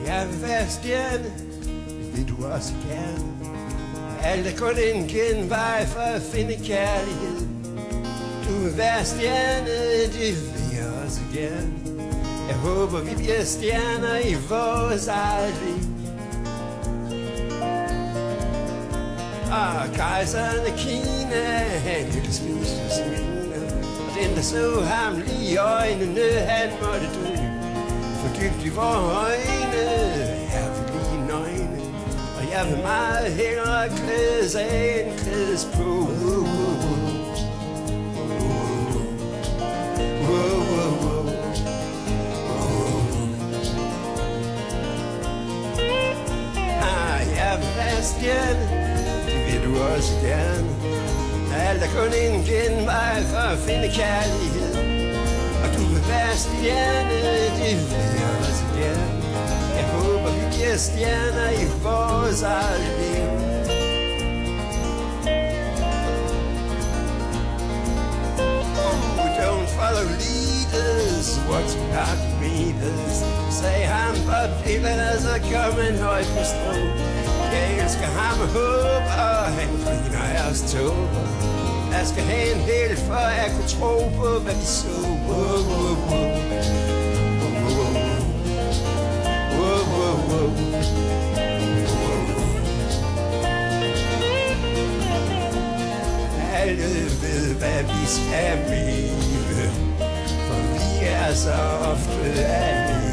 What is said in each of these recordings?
Jeg vil være stjerne, vil du også gerne. Alt er kun en genvej for at finde kærlighed. Du vil være stjerne, det vil jeg også gerne. Jeg håber vi bliver stjerner i vores eget liv. Og kejseren af Kina, han ville spise og smile. Og den der så ham lige i øjnene, han måtte dø. For dybt i vores øjne, jeg vil lige nøgne. Og jeg vil meget hellere klædes af end klædes på. Jeg vil være stjerne, det vil du også gerne. Alt er kun en genvej for at finde kærlighed. Og du vil være stjerne, det vil jeg også gerne. Jeg håber vi bliver stjerner i vores eget liv. Don't follow leaders, watch out meters. Sagde ham Bob Dylan, og så kom en høj på strå. Jeg elsker ham og håb, og han griner af os tåber. Jeg skal have en hel for at kunne tro på, hvad vi så. Alle ved, hvad vi skal mene, for vi er så ofte alene.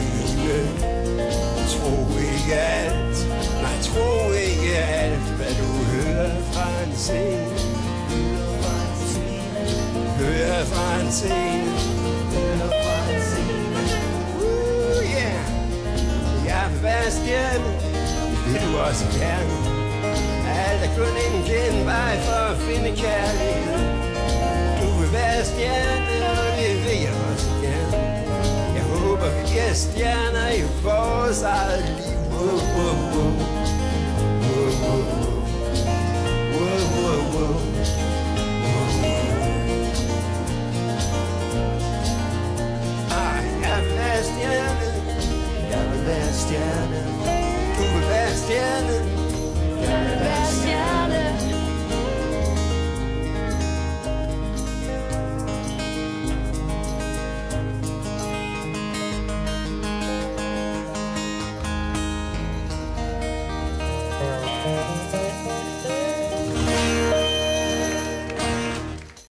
Tro ikke alt, nej, tro ikke alt, hvad du hører fra en scene. Hører fra en scene. Yeah. Jeg vil være stjerne, det vil du også gerne. Alt er kun en genvej for at finde kærlighed. Du vil være stjerne, og det vil jeg også gerne. Jeg håber vi bliver stjerner i vores eget liv. Jeg vil være stjerne, jeg vil være stjerne. Du vil være stjerne, jeg vil være stjerne.